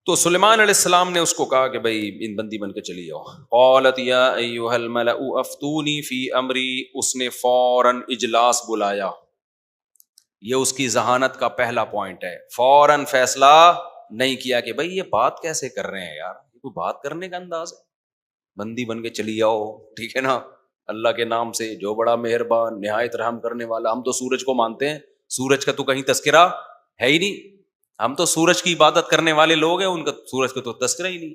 تو سلیمان علیہ السلام نے اس کو کہا کہ بھائی ان بندی بن کے چلی جاؤ. قالت یا ایھا الملأ افتونی فی امری. اس نے فوراً اجلاس بلایا. یہ اس کی ذہانت کا پہلا پوائنٹ ہے. فوراً فیصلہ نہیں کیا کہ بھائی یہ بات کیسے کر رہے ہیں یار, یہ کوئی بات کرنے کا انداز ہے, بندی بن کے چلی جاؤ, ٹھیک ہے نا, اللہ کے نام سے جو بڑا مہربان نہایت رحم کرنے والا. ہم تو سورج کو مانتے ہیں, سورج کا تو کہیں تذکرہ ہے ہی نہیں. ہم تو سورج کی عبادت کرنے والے لوگ ہیں, ان کا سورج کا تو تذکرہ ہی نہیں.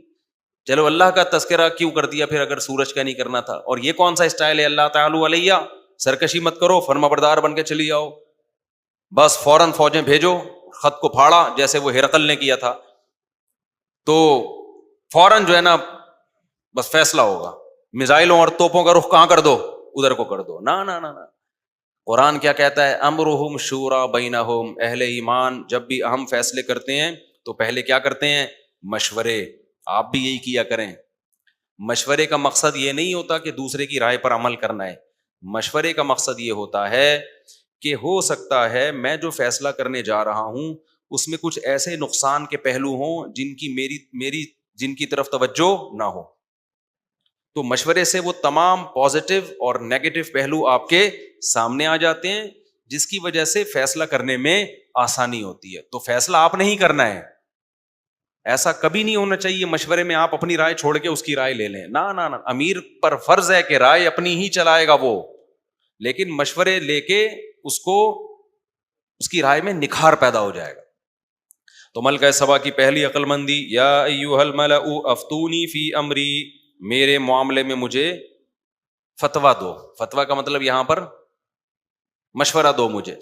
چلو اللہ کا تذکرہ کیوں کر دیا پھر اگر سورج کا نہیں کرنا تھا؟ اور یہ کون سا اسٹائل ہے؟ اللہ تعالی علیہ, سرکشی مت کرو, فرما بردار بن کے چلی جاؤ. بس فوراً فوجیں بھیجو, خط کو پھاڑا جیسے وہ ہرقل نے کیا تھا, تو فوراً جو ہے نا بس فیصلہ ہوگا. میزائلوں اور توپوں کا رخ کہاں کر دو؟ ادھر کو کر دو. نا نا نا نا, قرآن کیا کہتا ہے؟ امرہم شورا بینہم. اہل ایمان جب بھی اہم فیصلے کرتے ہیں تو پہلے کیا کرتے ہیں؟ مشورے. آپ بھی یہی کیا کریں. مشورے کا مقصد یہ نہیں ہوتا کہ دوسرے کی رائے پر عمل کرنا ہے. مشورے کا مقصد یہ ہوتا ہے کہ ہو سکتا ہے میں جو فیصلہ کرنے جا رہا ہوں اس میں کچھ ایسے نقصان کے پہلو ہوں جن کی طرف توجہ نہ ہو. تو مشورے سے وہ تمام پازیٹو اور نیگیٹو پہلو آپ کے سامنے آ جاتے ہیں, جس کی وجہ سے فیصلہ کرنے میں آسانی ہوتی ہے. تو فیصلہ آپ نہیں کرنا ہے, ایسا کبھی نہیں ہونا چاہیے مشورے میں آپ اپنی رائے چھوڑ کے اس کی رائے لے لیں. نا نا نا, امیر پر فرض ہے کہ رائے اپنی ہی چلائے گا وہ, لیکن مشورے لے کے اس کی رائے میں نکھار پیدا ہو جائے گا. تو ملکہ سبا کی پہلی عقل مندی, یا ایھا الملأ افتونی فی امری, میرے معاملے میں مجھے فتویٰ دو. فتویٰ کا مطلب یہاں پر مشورہ دو مجھے.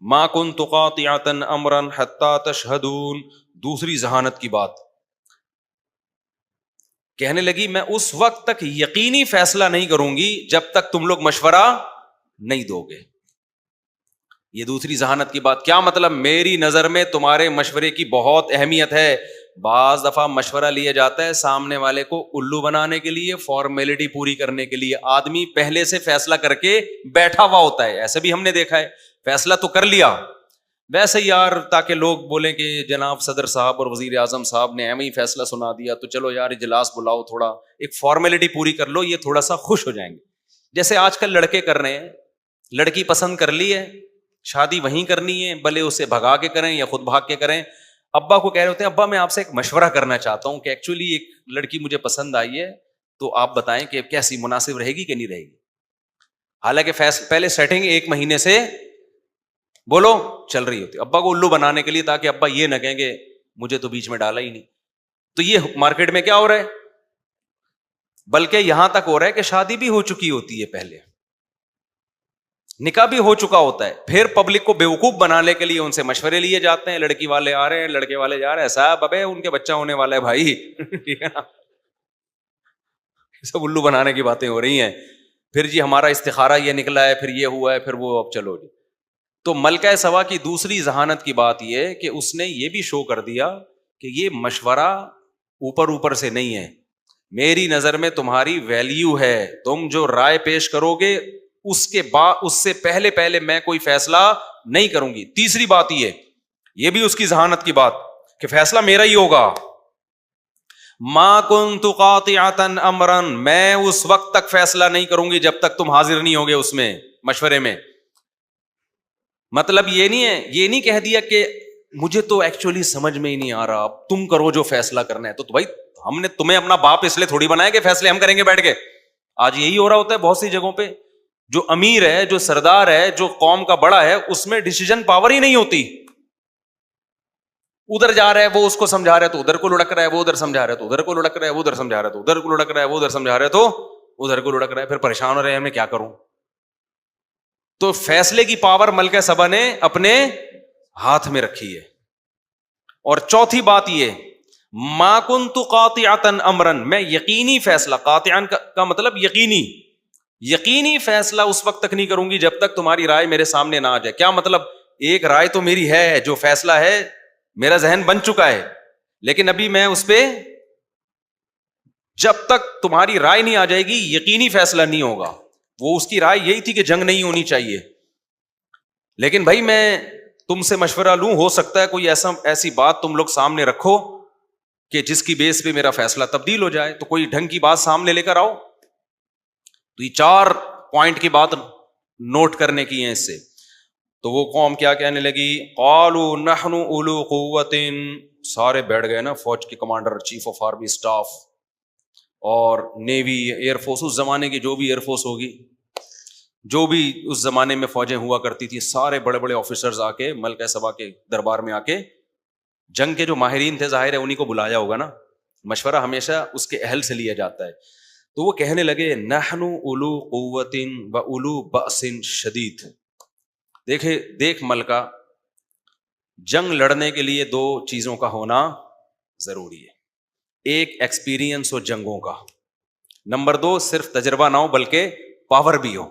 ما کنت قاطعۃ امرا حتی تشہدون. دوسری ذہانت کی بات کہنے لگی, میں اس وقت تک یقینی فیصلہ نہیں کروں گی جب تک تم لوگ مشورہ نہیں دو گے. یہ دوسری ذہانت کی بات. کیا مطلب؟ میری نظر میں تمہارے مشورے کی بہت اہمیت ہے. بعض دفعہ مشورہ لیا جاتا ہے سامنے والے کو الو بنانے کے لیے, فارمیلٹی پوری کرنے کے لیے. آدمی پہلے سے فیصلہ کر کے بیٹھا ہوا ہوتا ہے, ایسے بھی ہم نے دیکھا ہے. فیصلہ تو کر لیا ویسے یار, تاکہ لوگ بولیں کہ جناب صدر صاحب اور وزیر اعظم صاحب نے ایم ہی فیصلہ سنا دیا, تو چلو یار اجلاس بلاؤ, تھوڑا ایک فارمیلٹی پوری کر لو, یہ تھوڑا سا خوش ہو جائیں گے. جیسے آج کل لڑکے کر رہے ہیں, لڑکی پسند کر لی ہے, شادی وہیں کرنی ہے, بھلے اسے بھگا کے کریں یا خود بھاگ کے کریں. ابا کو کہہ رہے ہوتے ہیں, ابا میں آپ سے ایک مشورہ کرنا چاہتا ہوں کہ ایکچولی ایک لڑکی مجھے پسند آئی ہے, تو آپ بتائیں کہ کیسی مناسب رہے گی کہ نہیں رہے گی. حالانکہ پہلے سیٹنگ 1 مہینے سے بولو چل رہی ہوتی, ابا کو الو بنانے کے لیے, تاکہ ابا یہ نہ کہیں کہ مجھے تو بیچ میں ڈالا ہی نہیں. تو یہ مارکیٹ میں کیا ہو رہا ہے, بلکہ یہاں تک ہو رہا ہے کہ شادی بھی ہو چکی ہوتی ہے, پہلے نکاح بھی ہو چکا ہوتا ہے, پھر پبلک کو بیوقوف بنانے کے لیے ان سے مشورے لیے جاتے ہیں. لڑکی والے آ رہے ہیں, لڑکے والے جا رہے ہیں, صاحب ابے ان کے بچہ ہونے والا ہے بھائی, ٹھیک ہے نا, سب الو بنانے کی باتیں ہو رہی ہیں. پھر جی ہمارا استخارہ یہ نکلا ہے, پھر یہ ہوا ہے, پھر وہ, اب چلو جی. تو ملکہ سبا کی دوسری ذہانت کی بات یہ کہ اس نے یہ بھی شو کر دیا کہ یہ مشورہ اوپر سے نہیں ہے. میری نظر میں تمہاری ویلیو ہے, تم جو رائے پیش کرو گے اس کے بعد, اس سے پہلے میں کوئی فیصلہ نہیں کروں گی. تیسری بات یہ بھی اس کی ذہانت کی بات کہ فیصلہ میرا ہی ہوگا. ما کنت قاطعۃ امرا, میں اس وقت تک فیصلہ نہیں کروں گی جب تک تم حاضر نہیں ہوگے اس میں مشورے میں. مطلب یہ نہیں کہہ دیا کہ مجھے تو ایکچولی سمجھ میں ہی نہیں آ رہا, تم کرو جو فیصلہ کرنا ہے. تو بھائی ہم نے تمہیں اپنا باپ اس لیے تھوڑی بنایا کہ فیصلے ہم کریں گے بیٹھ کے. آج یہی ہو رہا ہوتا ہے بہت سی جگہوں پہ. جو امیر ہے, جو سردار ہے, جو قوم کا بڑا ہے, اس میں ڈیسیژن پاور ہی نہیں ہوتی. ادھر جا رہا ہے وہ اس کو سمجھا رہا ہے تو ادھر کو لڑک رہا ہے, وہ ادھر سمجھا رہا ہے تو ادھر کو لڑک رہا ہے, وہ ادھر سمجھا رہا ہے تو ادھر کو لڑک رہا ہے, وہ ادھر سمجھا رہا ہے تو ادھر کو لڑک رہا ہے. پھر پریشان ہو رہے ہیں میں کیا کروں. تو فیصلے کی پاور ملکہ سبا نے اپنے ہاتھ میں رکھی ہے. اور چوتھی بات یہ, ما کنت قاطعۃ امرا, میں یقینی فیصلہ, قاطعا کا مطلب یقینی فیصلہ اس وقت تک نہیں کروں گی جب تک تمہاری رائے میرے سامنے نہ آ جائے. کیا مطلب؟ ایک رائے تو میری ہے, جو فیصلہ ہے میرا ذہن بن چکا ہے, لیکن ابھی میں اس پہ, جب تک تمہاری رائے نہیں آ جائے گی یقینی فیصلہ نہیں ہوگا. وہ اس کی رائے یہی تھی کہ جنگ نہیں ہونی چاہیے, لیکن بھائی میں تم سے مشورہ لوں, ہو سکتا ہے کوئی ایسی بات تم لوگ سامنے رکھو کہ جس کی بیس پہ میرا فیصلہ تبدیل ہو جائے. تو کوئی ڈھنگ کی بات سامنے لے کر آؤ. تو یہ 4 پوائنٹ کی بات نوٹ کرنے کی ہیں اس سے. تو وہ قوم کیا کہنے لگی, قالوا نحن اولو قوت, سارے بیٹھ گئے نا, فوج کے commander, chief of army staff اور نیوی, ایئر فورس, اس زمانے کی جو بھی ایئر فورس ہوگی, جو بھی اس زمانے میں فوجیں ہوا کرتی تھی, سارے بڑے بڑے آفیسرز آ کے ملکہ سبا کے دربار میں آ کے, جنگ کے جو ماہرین تھے ظاہر ہے انہیں کو بلایا ہوگا نا, مشورہ ہمیشہ اس کے اہل سے لیا جاتا ہے. تو وہ کہنے لگے نحن اولو قوت و اولو بأس شدید. دیکھ ملکہ, جنگ لڑنے کے لیے 2 چیزوں کا ہونا ضروری ہے. ایک ایکسپیرینس ہو جنگوں کا, نمبر 2 صرف تجربہ نہ ہو بلکہ پاور بھی ہو.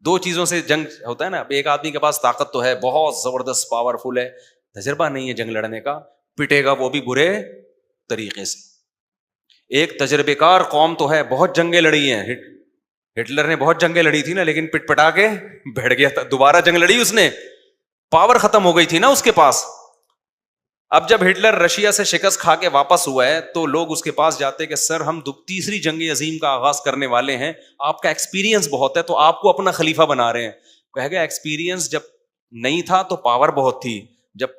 2 چیزوں سے جنگ ہوتا ہے نا. ایک آدمی کے پاس طاقت تو ہے, بہت زبردست پاورفل ہے, تجربہ نہیں ہے جنگ لڑنے کا, پٹے گا وہ بھی برے طریقے سے. ایک تجربے کار قوم تو ہے, بہت جنگیں لڑی ہیں, ہٹلر نے بہت جنگیں لڑی تھی نا, لیکن پٹ پٹا کے بیٹھ گیا تھا. دوبارہ جنگ لڑی اس نے, پاور ختم ہو گئی تھی نا اس کے پاس. اب جب ہٹلر رشیا سے شکست کھا کے واپس ہوا ہے تو لوگ اس کے پاس جاتے کہ سر ہم 3ری جنگ عظیم کا آغاز کرنے والے ہیں, آپ کا ایکسپیرینس بہت ہے تو آپ کو اپنا خلیفہ بنا رہے ہیں. کہہ گیا ایکسپیرینس جب نہیں تھا تو پاور بہت تھی, جب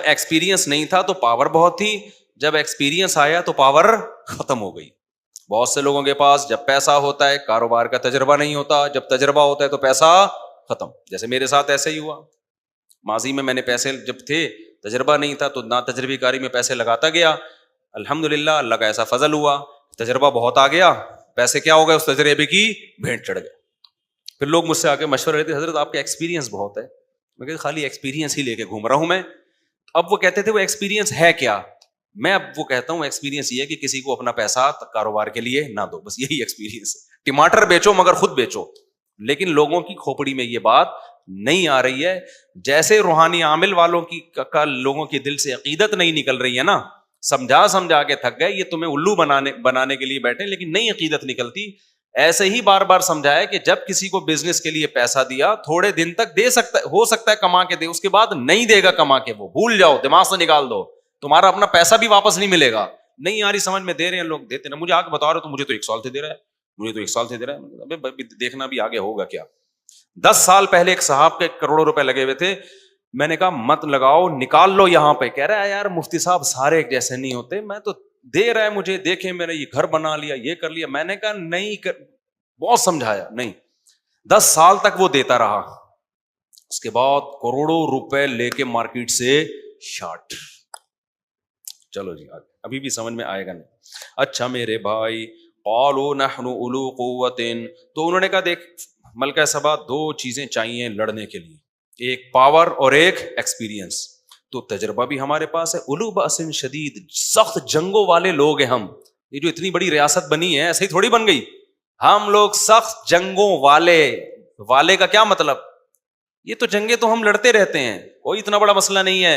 ایکسپیرینس نہیں تھا تو پاور بہت تھی, جب ایکسپیرینس آیا تو پاور ختم ہو گئی. بہت سے لوگوں کے پاس جب پیسہ ہوتا ہے کاروبار کا تجربہ نہیں ہوتا, جب تجربہ ہوتا ہے تو پیسہ ختم. جیسے میرے ساتھ ایسے ہی ہوا, ماضی میں نے پیسے جب تھے تجربہ نہیں تھا تو نا تجربی کاری میں پیسے لگاتا گیا. الحمدللہ اللہ کا ایسا فضل ہوا, تجربہ بہت آ گیا, پیسے کیا ہو گئے, اس تجربے کی بھینٹ چڑھ گئے. پھر لوگ مجھ سے آ کے مشورہ لیتے, حضرت آپ کا ایکسپیرینس بہت ہے. میں کہتے خالی ایکسپیرینس ہی لے کے گھوم رہا ہوں میں. اب وہ کہتے تھے وہ ایکسپیرینس ہے کیا, میں اب وہ کہتا ہوں ایکسپیرینس یہ ہے کہ کسی کو اپنا پیسہ کاروبار کے لیے نہ دو, بس یہی ایکسپیرینس ہے. ٹماٹر بیچو مگر خود بیچو. لیکن لوگوں کی کھوپڑی میں یہ بات نہیں آ رہی ہے. جیسے روحانی عامل والوں کی لوگوں کے دل سے عقیدت نہیں نکل رہی ہے نا, سمجھا کے تھک گئے, یہ تمہیں الو بنانے کے لیے بیٹھے لیکن نہیں عقیدت نکلتی. ایسے ہی بار بار سمجھایا کہ جب کسی کو بزنس کے لیے پیسہ دیا تھوڑے دن تک دے سکتا ہے, ہو سکتا ہے کما کے دے, اس کے بعد نہیں دے گا کما کے, وہ بھول جاؤ, دماغ سے نکال دو, تمہارا اپنا پیسہ بھی واپس نہیں ملے گا. نہیں آ رہی سمجھ میں, دے رہے ہیں لوگ دیتے نا, مجھے آ کے بتا رہے تو مجھے تو 1 سال سے دے رہا ہے, مجھے تو 1 سال سے دے رہا ہے. ابھی دیکھنا بھی آگے ہوگا کیا. 10 سال پہلے ایک صاحب کے کروڑوں روپے لگے ہوئے تھے, میں نے کہا مت لگاؤ, نکال لو یہاں پہ. کہہ رہا ہے یار مفتی صاحب سارے ایک جیسے نہیں ہوتے, میں تو دے رہا ہے مجھے, دیکھیں میں نے یہ گھر بنا لیا, یہ کر لیا. میں نے کہا نہیں, بہت سمجھایا, نہیں. 10 سال تک وہ دیتا رہا, اس کے بعد کروڑوں روپے لے کے مارکیٹ سے شارٹ. چلو جی ابھی بھی سمجھ میں آئے گا نہیں. اچھا میرے بھائی, قالوا نحن اولو قوت, تو انہوں نے کہا دیکھ ملکہ سبا 2 چیزیں چاہیے لڑنے کے لیے, ایک پاور اور ایک ایکسپیرینس. تو تجربہ بھی ہمارے پاس ہے, اولو بأس شدید, سخت جنگوں والے لوگ ہیں ہم. یہ جو اتنی بڑی ریاست بنی ہے ایسے ہی تھوڑی بن گئی, ہم لوگ سخت جنگوں والے کا کیا مطلب, یہ تو جنگیں تو ہم لڑتے رہتے ہیں, کوئی اتنا بڑا مسئلہ نہیں ہے.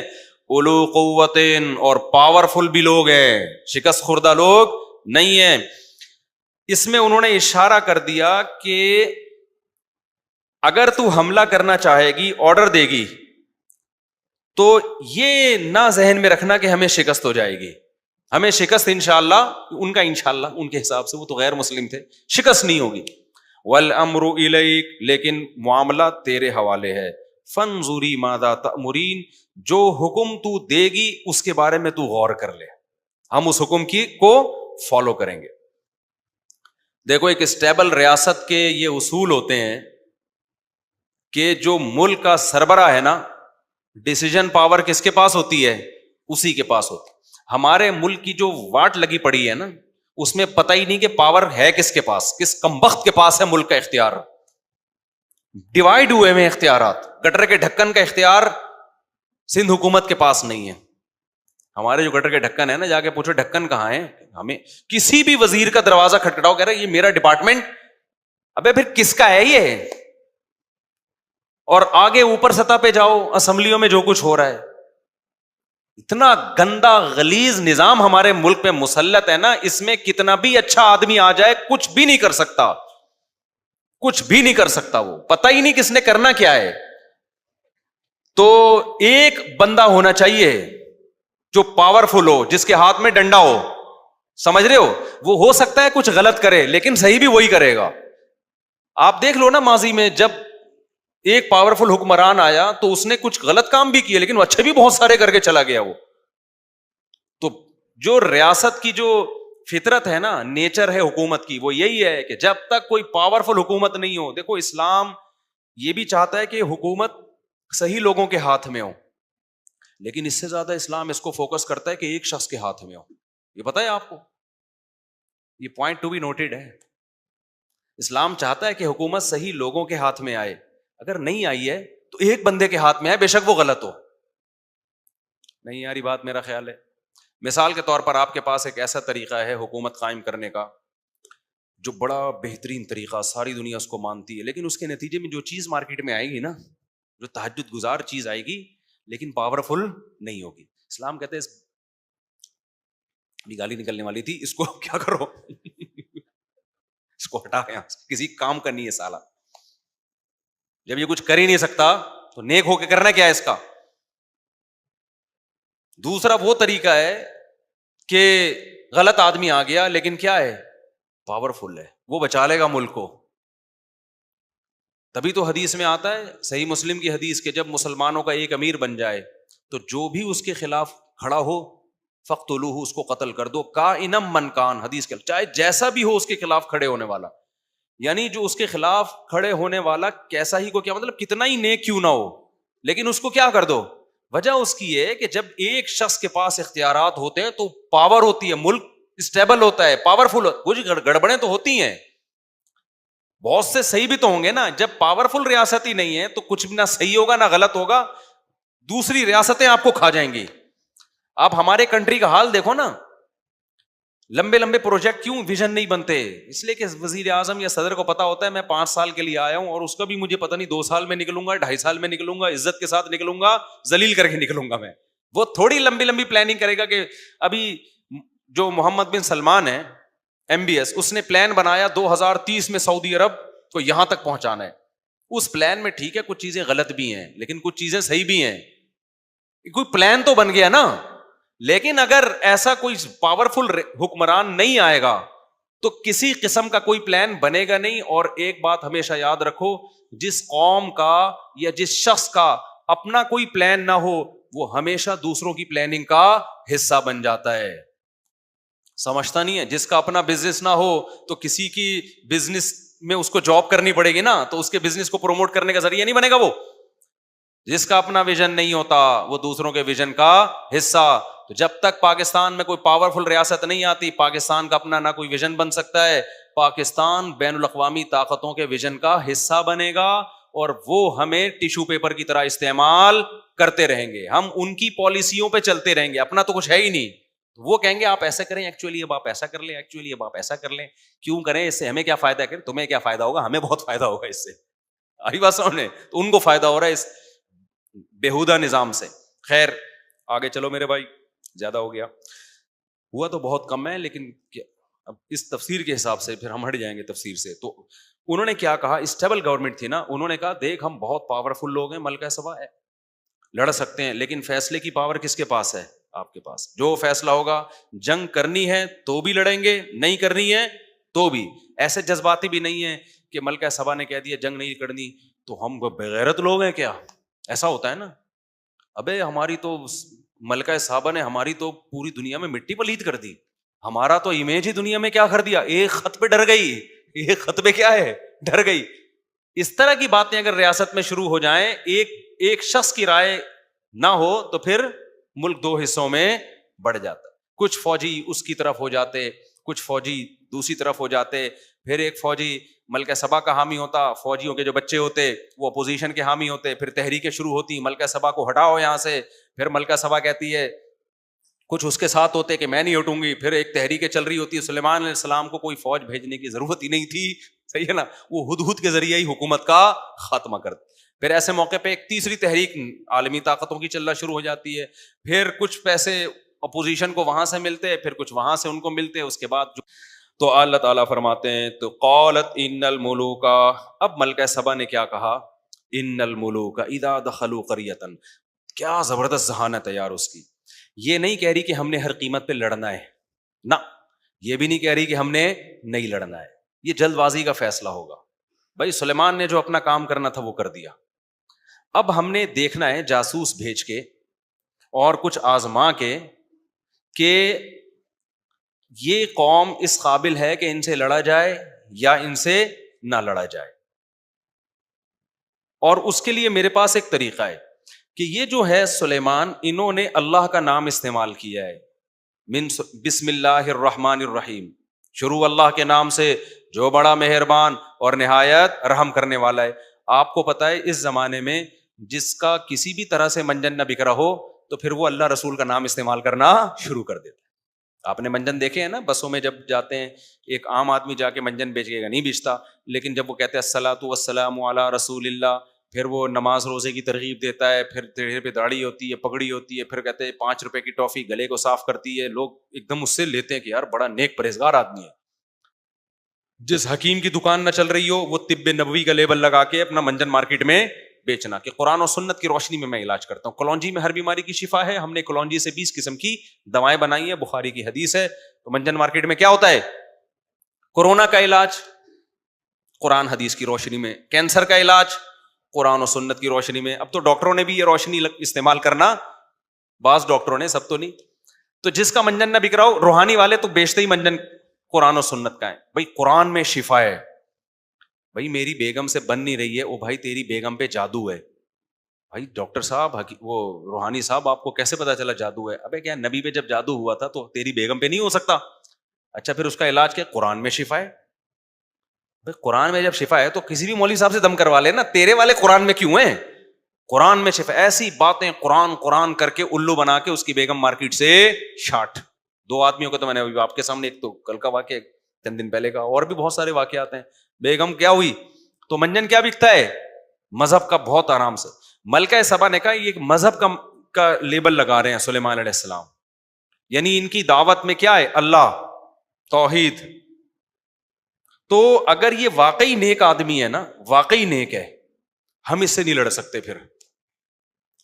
اولو قوت, اور پاورفل بھی لوگ ہیں, شکست خوردہ لوگ نہیں ہیں. اس میں انہوں نے اشارہ کر دیا کہ اگر تو حملہ کرنا چاہے گی, آرڈر دے گی, تو یہ نہ ذہن میں رکھنا کہ ہمیں شکست ہو جائے گی. ہمیں شکست انشاءاللہ, ان کا انشاءاللہ ان کے حساب سے, وہ تو غیر مسلم تھے, شکست نہیں ہوگی. والامر الیک, لیکن معاملہ تیرے حوالے ہے. فانظری ماذا تأمرین, جو حکم تو دے گی اس کے بارے میں تو غور کر لے, ہم اس حکم کو فالو کریں گے. دیکھو ایک اسٹیبل ریاست کے یہ اصول ہوتے ہیں کہ جو ملک کا سربراہ ہے نا, ڈیسیجن پاور کس کے پاس ہوتی ہے, اسی کے پاس ہوتی. ہمارے ملک کی جو واٹ لگی پڑی ہے نا, اس میں پتہ ہی نہیں کہ پاور ہے کس کے پاس, کس کمبخت کے پاس ہے ملک کا اختیار. ڈیوائیڈ ہوئے ہیں اختیارات. گٹر کے ڈھکن کا اختیار سندھ حکومت کے پاس نہیں ہے. ہمارے جو گٹر کے ڈھکن ہے نا, جا کے پوچھو ڈھکن کہاں ہے, ہمیں کسی بھی وزیر کا دروازہ کھٹکھٹاؤ, کہہ رہا ہے یہ میرا ڈپارٹمنٹ, ابے پھر کس کا ہے یہ. اور آگے اوپر سطح پہ جاؤ, اسمبلیوں میں جو کچھ ہو رہا ہے, اتنا گندا غلیظ نظام ہمارے ملک پہ مسلط ہے نا, اس میں کتنا بھی اچھا آدمی آ جائے کچھ بھی نہیں کر سکتا, کچھ بھی نہیں کر سکتا. وہ پتہ ہی نہیں کس نے کرنا کیا ہے. تو ایک بندہ ہونا چاہیے جو پاورفل ہو, جس کے ہاتھ میں ڈنڈا ہو, سمجھ رہے ہو, وہ ہو سکتا ہے کچھ غلط کرے لیکن صحیح بھی وہی کرے گا. آپ دیکھ لو نا ماضی میں جب ایک پاورفل حکمران آیا تو اس نے کچھ غلط کام بھی کیے لیکن وہ اچھے بھی بہت سارے کر کے چلا گیا. وہ تو جو ریاست کی جو فطرت ہے نا, نیچر ہے حکومت کی, وہ یہی ہے کہ جب تک کوئی پاورفل حکومت نہیں ہو. دیکھو اسلام یہ بھی چاہتا ہے کہ حکومت صحیح لوگوں کے ہاتھ میں ہو, لیکن اس سے زیادہ اسلام اس کو فوکس کرتا ہے کہ ایک شخص کے ہاتھ میں ہو. یہ پتہ ہے آپ کو, یہ پوائنٹ ٹو بی نوٹڈ ہے. اسلام چاہتا ہے کہ حکومت صحیح لوگوں کے ہاتھ میں آئے, اگر نہیں آئی ہے تو ایک بندے کے ہاتھ میں آئے, بے شک وہ غلط ہو. نہیں یاری بات میرا خیال ہے. مثال کے طور پر آپ کے پاس ایک ایسا طریقہ ہے حکومت قائم کرنے کا جو بڑا بہترین طریقہ, ساری دنیا اس کو مانتی ہے, لیکن اس کے نتیجے میں جو چیز مارکیٹ میں آئے گی نا, جو تہجد گزار چیز آئے گی لیکن پاورفل نہیں ہوگی. اسلام کہتے ہیں ابھی گالی نکلنے والی تھی, اس کو کیا کرو اس کو ہٹا یہاں, کسی کام کا نہیں ہے سالا. جب یہ کچھ کر ہی نہیں سکتا تو نیک ہو کے کرنا کیا ہے اس کا. دوسرا وہ طریقہ ہے کہ غلط آدمی آ گیا لیکن کیا ہے, پاورفل ہے, وہ بچا لے گا ملک کو. تبھی تو حدیث میں آتا ہے, صحیح مسلم کی حدیث, کہ جب مسلمانوں کا ایک امیر بن جائے تو جو بھی اس کے خلاف کھڑا ہو فقتلوہ, اس کو قتل کر دو, کائنم من کان, حدیث کے چاہے جیسا بھی ہو اس کے خلاف کھڑے ہونے والا. یعنی جو اس کے خلاف کھڑے ہونے والا کیسا ہی کو, کیا مطلب کتنا ہی نیک کیوں نہ ہو, لیکن اس کو کیا کر دو. وجہ اس کی ہے کہ جب ایک شخص کے پاس اختیارات ہوتے ہیں تو پاور ہوتی ہے, ملک اسٹیبل ہوتا ہے, پاورفل. کچھ گڑبڑیں تو ہوتی ہیں, بہت سے صحیح بھی تو ہوں گے نا. جب پاورفل ریاست ہی نہیں ہے تو کچھ بھی نہ صحیح ہوگا نہ غلط ہوگا, دوسری ریاستیں آپ کو کھا جائیں گی. آپ ہمارے کنٹری کا حال دیکھو نا, لمبے لمبے پروجیکٹ کیوں ویژن نہیں بنتے, اس لیے کہ وزیر اعظم یا صدر کو پتا ہوتا ہے میں 5 سال کے لیے آیا ہوں اور اس کا بھی مجھے پتا نہیں 2 سال میں نکلوں گا, 2.5 سال میں نکلوں گا, عزت کے ساتھ نکلوں گا, ذلیل کر کے نکلوں گا میں. وہ تھوڑی لمبی لمبی پلاننگ کرے گا کہ ابھی جو محمد بن سلمان ہے MBS, اس نے پلان بنایا 2030 میں سعودی عرب کو یہاں تک پہنچانا ہے. اس پلان میں ٹھیک ہے کچھ چیزیں غلط بھی ہیں لیکن کچھ چیزیں صحیح بھی ہیں, کوئی پلان تو بن گیا نا. لیکن اگر ایسا کوئی پاورفل حکمران نہیں آئے گا تو کسی قسم کا کوئی پلان بنے گا نہیں. اور ایک بات ہمیشہ یاد رکھو, جس قوم کا یا جس شخص کا اپنا کوئی پلان نہ ہو وہ ہمیشہ دوسروں کی پلاننگ کا حصہ بن جاتا ہے. سمجھتا نہیں ہے, جس کا اپنا بزنس نہ ہو تو کسی کی بزنس میں اس کو جاب کرنی پڑے گی نا, تو اس کے بزنس کو پروموٹ کرنے کا ذریعہ نہیں بنے گا وہ. جس کا اپنا ویژن نہیں ہوتا وہ دوسروں کے ویژن کا حصہ. تو جب تک پاکستان میں کوئی پاورفل ریاست نہیں آتی, پاکستان کا اپنا نہ کوئی ویژن بن سکتا ہے. پاکستان بین الاقوامی طاقتوں کے ویژن کا حصہ بنے گا اور وہ ہمیں ٹیشو پیپر کی طرح استعمال کرتے رہیں گے, ہم ان کی پالیسیوں پہ چلتے رہیں گے, اپنا تو کچھ ہے ہی نہیں. وہ کہیں گے آپ ایسا کریں, ایکچولی اب آپ ایسا کر لیں, ایکچولی اب آپ ایسا کر لیں. کیوں کریں, اس سے ہمیں کیا فائدہ ہے, تمہیں کیا فائدہ ہوگا, ہمیں بہت فائدہ ہوگا اس سے. آئی بات سامنے, تو ان کو فائدہ ہو رہا ہے اس بےہودہ نظام سے. خیر آگے چلو میرے بھائی, زیادہ ہو گیا, ہوا تو بہت کم ہے لیکن اب اس تفسیر کے حساب سے پھر ہم ہٹ جائیں گے تفسیر سے. تو انہوں نے کیا کہا, اسٹیبل گورنمنٹ تھی نا, انہوں نے کہا دیکھ ہم بہت پاورفل لوگ ہیں, ملکہ سبا ہے, لڑ سکتے ہیں, لیکن فیصلے کی پاور کس کے پاس ہے, آپ کے پاس. جو فیصلہ ہوگا, جنگ کرنی ہے تو بھی لڑیں گے, نہیں کرنی ہے تو بھی. ایسے جذباتی بھی نہیں ہے کہ ملکہ سبا نے کہہ دیا جنگ نہیں کرنی تو ہم بغیرت لوگ ہیں کیا, ایسا ہوتا ہے نا. ابے ہماری تو ملکہ صاحبہ نے ہماری تو پوری دنیا میں مٹی پلیت کر دی, ہمارا تو امیج ہی دنیا میں کیا کر دیا, ایک خط پہ ڈر گئی, ایک خط پہ کیا ہے, ڈر گئی. اس طرح کی باتیں اگر ریاست میں شروع ہو جائیں, ایک شخص کی رائے نہ ہو تو پھر ملک 2 حصوں میں بڑھ جاتا. کچھ فوجی اس کی طرف ہو جاتے, کچھ فوجی دوسری طرف ہو جاتے, پھر ایک فوجی ملکہ سبا کا حامی ہوتا, فوجیوں کے جو بچے ہوتے وہ اپوزیشن کے حامی ہوتے, پھر تحریکیں شروع ہوتی, ملکہ سبا کو ہٹاؤ یہاں سے, پھر ملکہ سبا کہتی ہے, کچھ اس کے ساتھ ہوتے کہ میں نہیں ہٹوں گی, پھر ایک تحریکیں چل رہی ہوتی. سلیمان علیہ السلام کو کوئی فوج بھیجنے کی ضرورت ہی نہیں تھی, صحیح ہے نا, وہ ہدہد کے ذریعے ہی حکومت کا خاتمہ کرتے. پھر ایسے موقع پہ ایک تیسری تحریک عالمی طاقتوں کی چلنا شروع ہو جاتی ہے, پھر کچھ پیسے اپوزیشن کو وہاں سے ملتے, پھر کچھ وہاں سے ان کو ملتے, اس کے بعد تو اللہ تعالیٰ فرماتے ہیں تو قالت ان الملوک, اب ملکہ سبا نے کیا کہا, ان الملوک اذا دخلوا قریۃ, کیا زبردست ذہانت ہے یار اس کی, یہ نہیں کہہ رہی کہ ہم نے ہر قیمت پہ لڑنا ہے، نہ، یہ بھی نہیں کہہ رہی کہ ہم نے نہیں لڑنا ہے، یہ جلد بازی کا فیصلہ ہوگا. بھائی سلیمان نے جو اپنا کام کرنا تھا وہ کر دیا. اب ہم نے دیکھنا ہے جاسوس بھیج کے اور کچھ آزما کے کہ یہ قوم اس قابل ہے کہ ان سے لڑا جائے یا ان سے نہ لڑا جائے. اور اس کے لیے میرے پاس ایک طریقہ ہے کہ یہ جو ہے سلیمان، انہوں نے اللہ کا نام استعمال کیا ہے، بسم اللہ الرحمن الرحیم، شروع اللہ کے نام سے جو بڑا مہربان اور نہایت رحم کرنے والا ہے. آپ کو پتا ہے اس زمانے میں جس کا کسی بھی طرح سے منجن نہ بکھرا ہو تو پھر وہ اللہ رسول کا نام استعمال کرنا شروع کر دیتا ہے. آپ نے منجن دیکھے ہیں نا، بسوں میں جب جاتے ہیں ایک عام آدمی جا کے منجن بیچے گا نہیں بیچتا، لیکن جب وہ کہتے ہیں الصلاۃ والسلام علی رسول اللہ، پھر وہ نماز روزے کی ترغیب دیتا ہے، پھر چہرے پہ داڑھی ہوتی ہے، پگڑی ہوتی ہے، پھر کہتے ہیں 5 روپے کی ٹافی گلے کو صاف کرتی ہے، لوگ ایک دم اس سے لیتے ہیں کہ یار بڑا نیک پرہیزگار آدمی ہے. جس حکیم کی دکان نہ چل رہی ہو وہ طب نبوی کا لیبل لگا کے اپنا منجن مارکیٹ میں بیچنا کہ قرآن و سنت کی روشنی میں علاج کرتا ہوں. کلونجی میں ہر بیماری کی شفا ہے، ہم نے کلونجی سے 20 قسم کی دوائیں بنائی ہیں، بخاری کی حدیث ہے. تو منجن مارکیٹ میں کیا ہوتا ہے؟ کورونا کا علاج قرآن حدیث کی روشنی میں، کینسر کا علاج قرآن و سنت کی روشنی میں. اب تو ڈاکٹروں نے بھی یہ روشنی استعمال کرنا، بعض ڈاکٹروں نے، سب تو نہیں. تو جس کا منجن نہ بک رہا ہو، روحانی والے تو بیچتے ہی منجن قرآن و سنت کا ہے. بھائی قرآن میں شفا ہے. بھائی میری بیگم سے بن نہیں رہی ہے، او بھائی تیری بیگم پہ جادو ہے. بھائی ڈاکٹر صاحب، وہ روحانی صاحب، آپ کو کیسے پتا چلا جادو ہے؟ ابے کیا نبی پہ جب جادو ہوا تھا تو تیری بیگم پہ نہیں ہو سکتا؟ اچھا پھر اس کا علاج کیا؟ قرآن میں شفا ہے. بھائی قرآن میں جب شفا ہے تو کسی بھی مولوی صاحب سے دم کروا لے نا، تیرے والے قرآن میں کیوں ہیں؟ قرآن میں شفا. ایسی باتیں قرآن کر کے الو بنا کے اس کی بیگم مارکیٹ سے شاٹ. 2 آدمیوں کو تو میں نے آپ کے سامنے، ایک تو کل کا واقعہ، چند دن پہلے کا، اور بھی بہت سارے واقعات ہیں. بیگم کیا ہوئی تو منجن کیا بکتا ہے؟ مذہب کا. بہت آرام سے ملکہ سبا نے کہا یہ ایک مذہب کا لیبل لگا رہے ہیں سلیمان علیہ السلام، یعنی ان کی دعوت میں کیا ہے؟ اللہ، توحید. تو اگر یہ واقعی نیک آدمی ہے نا، واقعی نیک ہے، ہم اس سے نہیں لڑ سکتے. پھر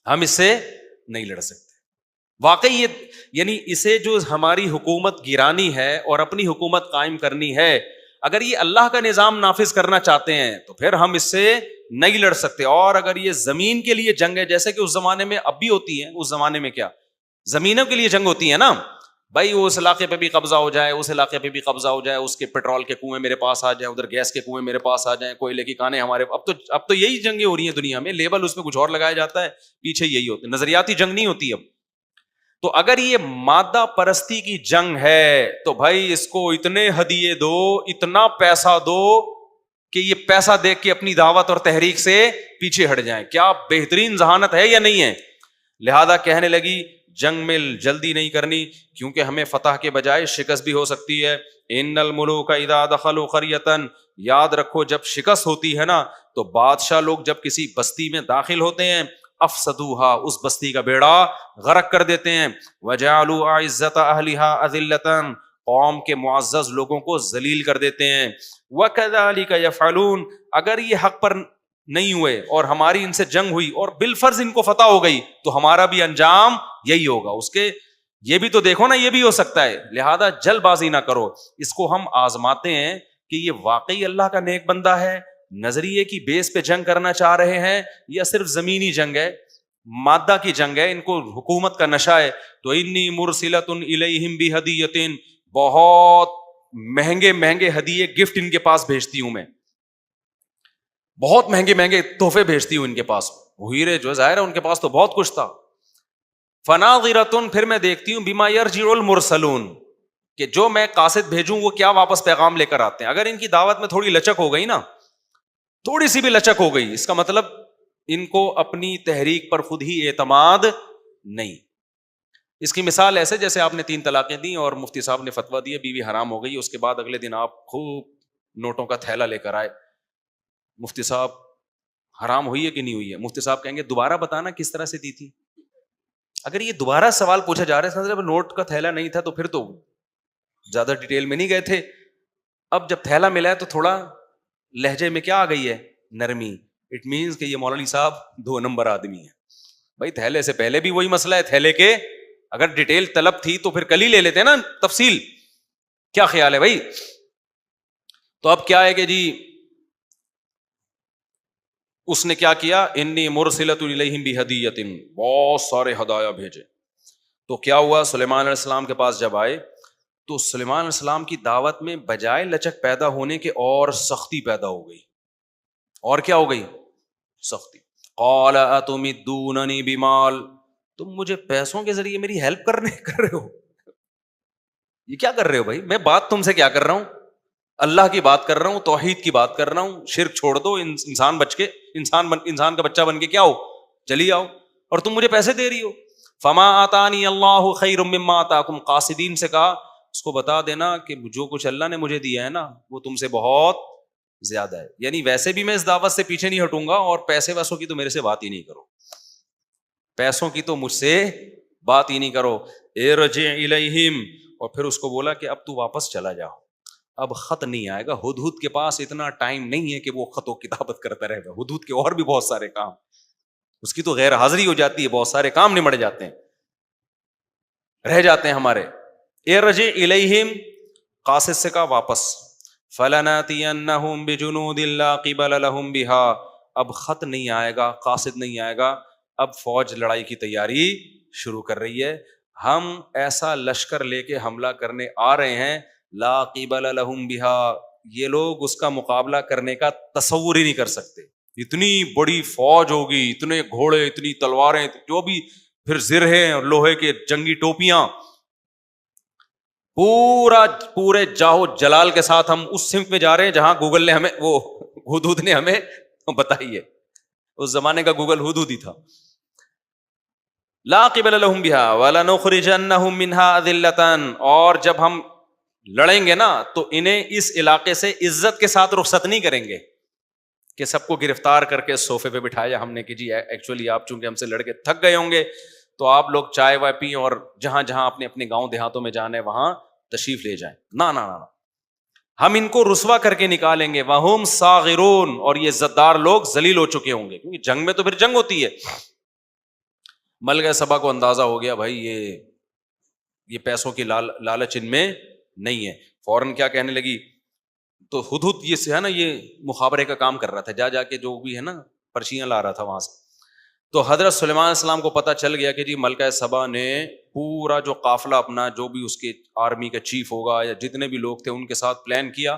ہم اس سے نہیں لڑ سکتے واقعی. یہ یعنی اسے جو ہماری حکومت گرانی ہے اور اپنی حکومت قائم کرنی ہے، اگر یہ اللہ کا نظام نافذ کرنا چاہتے ہیں تو پھر ہم اس سے نہیں لڑ سکتے. اور اگر یہ زمین کے لیے جنگ ہے، جیسے کہ اس زمانے میں اب بھی ہوتی ہے، اس زمانے میں کیا زمینوں کے لیے جنگ ہوتی ہے نا، بھائی وہ اس علاقے پہ بھی قبضہ ہو جائے، اس علاقے پہ بھی قبضہ ہو جائے، اس کے پیٹرول کے کنویں میرے پاس آ جائیں، ادھر گیس کے کنویں میرے پاس آ جائیں، کوئلے کی کانیں ہمارے. اب تو یہی جنگیں ہو رہی ہیں دنیا میں، لیبل اس میں کچھ اور لگایا جاتا ہے، پیچھے یہی ہوتا ہے. نظریاتی جنگ نہیں ہوتی اب. تو اگر یہ مادہ پرستی کی جنگ ہے تو بھائی اس کو اتنے ہدیے دو، اتنا پیسہ دو کہ یہ پیسہ دیکھ کے اپنی دعوت اور تحریک سے پیچھے ہٹ جائیں. کیا بہترین ذہانت ہے یا نہیں ہے؟ لہذا کہنے لگی جنگ میں جلدی نہیں کرنی، کیونکہ ہمیں فتح کے بجائے شکست بھی ہو سکتی ہے. ان الملوک اذا دخلوا قریۃ، یاد رکھو جب شکست ہوتی ہے نا تو بادشاہ لوگ جب کسی بستی میں داخل ہوتے ہیں، افسدوها، اس بستی کا بیڑا غرق کر دیتے ہیں. وجعلوا اعزۃ اہلها اذلۃ، قوم کے معزز لوگوں کو ذلیل کر دیتے ہیں. وکذالک یفعلون، اگر یہ حق پر نہیں ہوئے اور ہماری ان سے جنگ ہوئی اور بالفرض ان کو فتح ہو گئی تو ہمارا بھی انجام یہی ہوگا. اس کے یہ بھی تو دیکھو نا، یہ بھی ہو سکتا ہے. لہذا جلد بازی نہ کرو. اس کو ہم آزماتے ہیں کہ یہ واقعی اللہ کا نیک بندہ ہے، نظریے کی بیس پہ جنگ کرنا چاہ رہے ہیں، یا صرف زمینی جنگ ہے، مادہ کی جنگ ہے، ان کو حکومت کا نشہ ہے. تو انی مرسلۃ الیہم بہدیۃ، بہت مہنگے مہنگے ہدیے گفٹ ان کے پاس بھیجتی ہوں میں، بہت مہنگے مہنگے تحفے بھیجتی ہوں ان کے پاس. ہیرے جو ظاہر ہے ان کے پاس تو بہت کچھ تھا. فناظرۃ، پھر میں دیکھتی ہوں بما یرجع المرسلون، کہ جو میں قاصد بھیجوں وہ کیا واپس پیغام لے کر آتے ہیں. اگر ان کی دعوت میں تھوڑی لچک ہو گئی نا، تھوڑی سی بھی لچک ہو گئی، اس کا مطلب ان کو اپنی تحریک پر خود ہی اعتماد نہیں. اس کی مثال ایسے جیسے آپ نے 3 طلاقیں دی اور مفتی صاحب نے فتویٰ دیا بیوی حرام ہو گئی، اس کے بعد اگلے دن آپ خوب نوٹوں کا تھیلا لے کر آئے، مفتی صاحب حرام ہوئی ہے کہ نہیں ہوئی ہے؟ مفتی صاحب کہیں گے دوبارہ بتانا کس طرح سے دی تھی. اگر یہ دوبارہ سوال پوچھا جا رہا ہے نوٹ کا تھیلا نہیں تھا تو پھر تو زیادہ ڈیٹیل میں نہیں گئے تھے. اب جب تھیلا ملا ہے تو تھوڑا لہجے میں کیا آ گئی ہے؟ نرمی. اٹ مینس کہ یہ مولوی صاحب 2 نمبر آدمی ہے. بھائی تھیلے سے پہلے بھی وہی مسئلہ ہے، تھیلے کے اگر ڈیٹیل طلب تھی تو پھر کل ہی لے لیتے نا تفصیل. کیا خیال ہے بھائی؟ تو اب کیا ہے کہ جی اس نے کیا کیا, انی مرسلۃ الیہم بہدیۃ, بہت سارے ہدایا بھیجے. تو کیا ہوا, سلیمان علیہ السلام کے پاس جب آئے تو سلیمان علیہ السلام کی دعوت میں بجائے لچک پیدا ہونے کے اور سختی پیدا ہو گئی. اور کیا ہو گئی؟ سختی. قال اتمدوننی بمال, تم مجھے پیسوں کے ذریعے میری ہیلپ کر رہے ہو. یہ کیا کر رہے ہو بھائی؟ میں بات تم سے کیا کر رہا ہوں؟ اللہ کی بات کر رہا ہوں, توحید کی بات کر رہا ہوں. شرک چھوڑ دو, انسان بچ کے انسان کا بچہ بن کے کیا ہو, چلی آؤ, اور تم مجھے پیسے دے رہی ہو. فما آتانی اللہ خیر مما آتاکم, قاصدین سے کہا اس کو بتا دینا کہ جو کچھ اللہ نے مجھے دیا ہے نا وہ تم سے بہت زیادہ ہے. یعنی ویسے بھی میں اس دعوت سے پیچھے نہیں ہٹوں گا, اور پیسے ویسوں کی تو میرے سے بات ہی نہیں کرو, پیسوں کی تو مجھ سے بات ہی نہیں کرو. ارجع الیہم, اور پھر اس کو بولا کہ اب تو واپس چلا جاؤ, اب خط نہیں آئے گا. ہدہد کے پاس اتنا ٹائم نہیں ہے کہ وہ خط و کتابت کرتا رہے گا. ہدہد کے اور بھی بہت سارے کام, اس کی تو غیر حاضری ہو جاتی ہے, بہت سارے کام نمٹ جاتے ہیں, رہ جاتے ہیں ہمارے. ارجع الیہم, قاصد سے کہا واپس. فلناتینہم بجنود لا قبل لہم بہا, اب خط نہیں آئے گا, قاصد نہیں آئے گا, اب فوج لڑائی کی تیاری شروع کر رہی ہے. ہم ایسا لشکر لے کے حملہ کرنے آ رہے ہیں, لا قبل لہم بہا, یہ لوگ اس کا مقابلہ کرنے کا تصور ہی نہیں کر سکتے. اتنی بڑی فوج ہوگی, اتنے گھوڑے, اتنی تلواریں, جو بھی پھر زرہیں اور لوہے کے جنگی ٹوپیاں, پورے جاہو جلال کے ساتھ ہم اس سمت میں جا رہے ہیں جہاں گوگل نے ہمیں, وہ ہدہد نے ہمیں بتائی ہے. اس زمانے کا گوگل ہدہد ہی تھا. لا قبل لہم بہا ولنخرجنہم منہا اذلۃ, اور جب ہم لڑیں گے نا تو انہیں اس علاقے سے عزت کے ساتھ رخصت نہیں کریں گے کہ سب کو گرفتار کر کے صوفے پہ بٹھایا ہم نے کہ جی ایکچولی آپ چونکہ ہم سے لڑ کے تھک گئے ہوں گے تو آپ لوگ چائے وائے پئیں اور جہاں جہاں اپنے اپنے گاؤں دیہاتوں میں جانا ہے وہاں تشریف لے جائیں. نہ, ہم ان کو رسوا کر کے نکالیں گے. وہم صاغرون, اور یہ زدار لوگ ذلیل ہو چکے ہوں گے, کیونکہ جنگ میں تو پھر جنگ ہوتی ہے. ملکہ سبا کو اندازہ ہو گیا بھائی یہ پیسوں کی لالچ ان میں نہیں ہے. فوراً کیا کہنے لگی, تو ہدہد یہ سے ہے نا, یہ مخابرے کا کام کر رہا تھا, جا کے جو بھی ہے نا پرچیاں لا رہا تھا وہاں سے. تو حضرت سلیمان علیہ السلام کو پتہ چل گیا کہ جی ملکہ سبا نے پورا جو قافلہ اپنا, جو بھی اس کے آرمی کا چیف ہوگا یا جتنے بھی لوگ تھے ان کے ساتھ پلان کیا,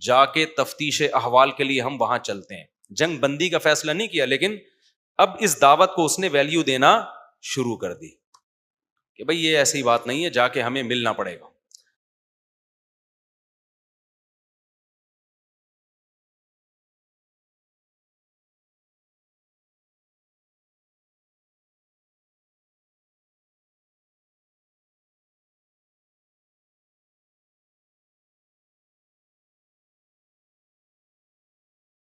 جا کے تفتیش احوال کے لیے ہم وہاں چلتے ہیں. جنگ بندی کا فیصلہ نہیں کیا, لیکن اب اس دعوت کو اس نے ویلیو دینا شروع کر دی کہ بھئی یہ ایسی بات نہیں ہے, جا کے ہمیں ملنا پڑے گا.